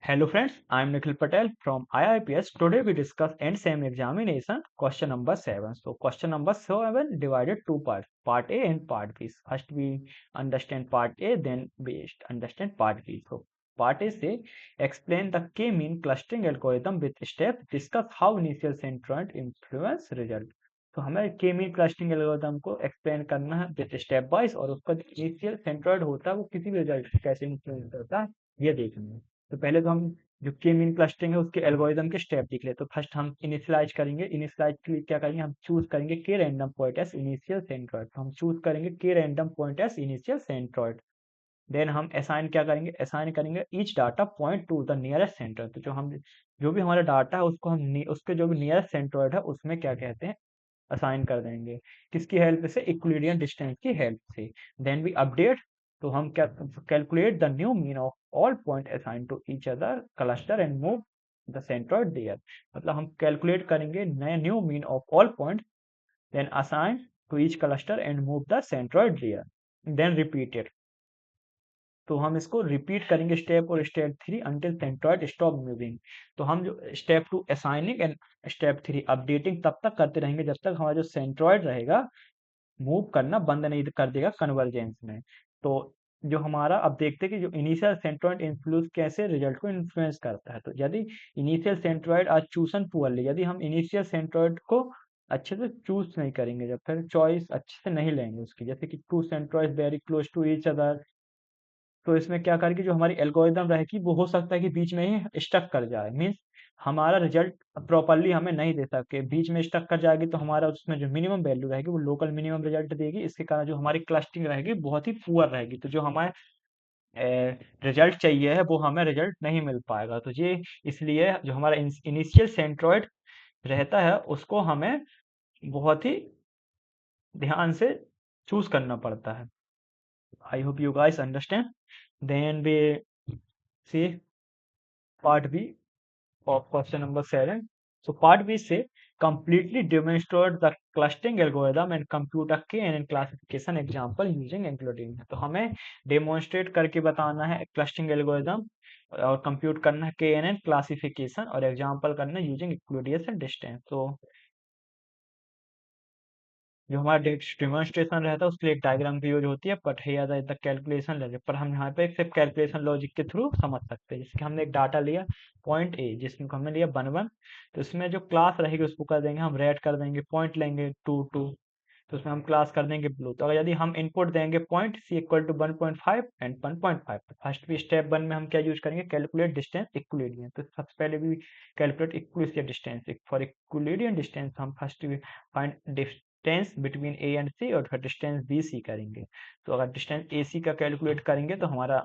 Hello friends, I am Nikhil Patel from IIPS. Today we discuss end sem examination question number 7. So question number 7 divided two parts, part A and part B. First we understand part A, then we understand part B. So part A say explain the k-mean clustering algorithm with steps, discuss how initial centroid influence result. तो हमें के mean clustering algorithm को explain करना है with step wise और उसका initial centroid होता है वो किसी भी रिजल्ट कैसे इन्फ्लुएंस करता है ये देखना है। तो पहले तो हम जो के मीन क्लस्टरिंग है उसके एल्गोरिदम के स्टेप देख ले। तो फर्स्ट हम इनिशियलाइज करेंगे। इनिशियलाइज के लिए क्या करेंगे, हम चूज करेंगे के random point as initial centroid. तो हम चूज करेंगे के random point as initial centroid. Then हम असाइन क्या करेंगे, असाइन करेंगे each data point to the nearest centroid. तो जो भी हमारा डाटा है उसको हम उसके जो भी नियरेस्ट सेंट्रोइड है उसमें क्या कहते हैं, असाइन कर देंगे। किसकी हेल्प से, इक्विलिडियन डिस्टेंस की हेल्प से। देन वी अपडेट, तो हम क्या calculate the new mean of all point assign to each other cluster and move the centroid there. मतलब हम कैलकुलेट करेंगे नए new mean of all point, then assign to each cluster and move the centroid there, then repeated. तो हम इसको repeat करेंगे step और step 3 until centroid stop moving. तो हम जो step 2 assigning and step 3 updating तब तक करते रहेंगे जब तक हमारा जो सेंट्रोइड रहेगा मूव करना बंद नहीं कर देगा कन्वर्जेंस में। तो जो हमारा अब देखते हैं कि जो इनिशियल सेंट्रोइड इन्फ्लुएंस कैसे रिजल्ट को इन्फ्लुएंस करता है। तो यदि initial centroid are chosen poorly, यदि हम इनिशियल सेंट्रोइड को अच्छे से चूज नहीं करेंगे, जब फिर चॉइस अच्छे से नहीं लेंगे उसकी, जैसे कि two centroid very close to each other, तो इसमें क्या करेगी जो हमारी एल्गोरिदम रहेगी वो हो सकता है कि बीच में ही स्टक कर जाए, मीन्स हमारा रिजल्ट प्रॉपरली हमें नहीं दे सके, बीच में स्टक कर जाएगी। तो हमारा उसमें जो मिनिमम वैल्यू रहेगी वो लोकल मिनिमम रिजल्ट देगी। इसके कारण जो हमारी क्लस्टरिंग रहेगी बहुत ही पुअर रहेगी। तो जो हमारे रिजल्ट चाहिए है वो हमें रिजल्ट नहीं मिल पाएगा। तो ये इसलिए जो हमारा इनिशियल सेंट्रोइड रहता है उसको हमें बहुत ही ध्यान से चूज करना पड़ता है। I hope you guys understand. Then we see part B of question number 7. So part B say completely demonstrate the clustering algorithm and compute a KNN classification example using including। तो हमें demonstrate करके बताना है clustering algorithm और compute करना है KNN classification और example करना है using Euclidean distance। तो जो हमारा डेमोन्स्ट्रेशन रहता है उसके लिए एक डायग्राम की यूज होती है, but here the calculation logic, पर हम यहाँ पे सिर्फ कैलकुलेशन लॉजिक के थ्रू समझ सकते हैं। जैसे कि हमने एक डाटा लिया पॉइंट ए जिसमें हमने लिया 1 1, तो इसमें जो क्लास रहेगी उसको कर देंगे हम रेड कर देंगे, पॉइंट लेंगे 2 2, तो उसमें हम क्लास कर देंगे ब्लू। तो अगर यदि हम इनपुट देंगे point C equal to 1.5 and 1.5, तो फर्स्ट भी स्टेप 1 में हम क्या यूज करेंगे, कैलकुलेट डिस्टेंस इक्विलिडियन। तो सबसे पहले भी calculate Euclidean distance, for Euclidean distance हम first find distance between A and C और फिर डिस्टेंस बी सी करेंगे। तो अगर डिस्टेंस ए सी का कैलकुलेट करेंगे तो हमारा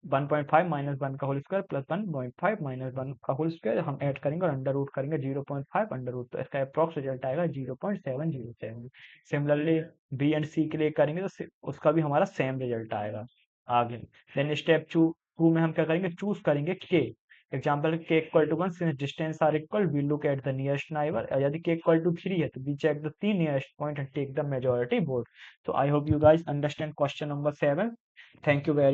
1.5 माइनस 1 का होल स्क्वायर प्लस 1.5 माइनस 1 का होल स्क्वायर हम ऐड करेंगे और अंडर रूट करेंगे 0.5 अंडर रूट, तो इसका अप्रॉक्स रिजल्ट आएगा 0.707। सिमिलरली बी एंड सी के लिए करेंगे तो उसका भी हमारा सेम रिजल्ट आएगा आगे। देन स्टेप 2 में हम क्या करेंगे, चूज करेंगे के। Example K equal to 1 since distance are equal we look at the nearest neighbour. यदि के इक्वल टू 3 है तो we check the 3 nearest point and take the majority board. तो I hope you guys understand question number 7। Thank you very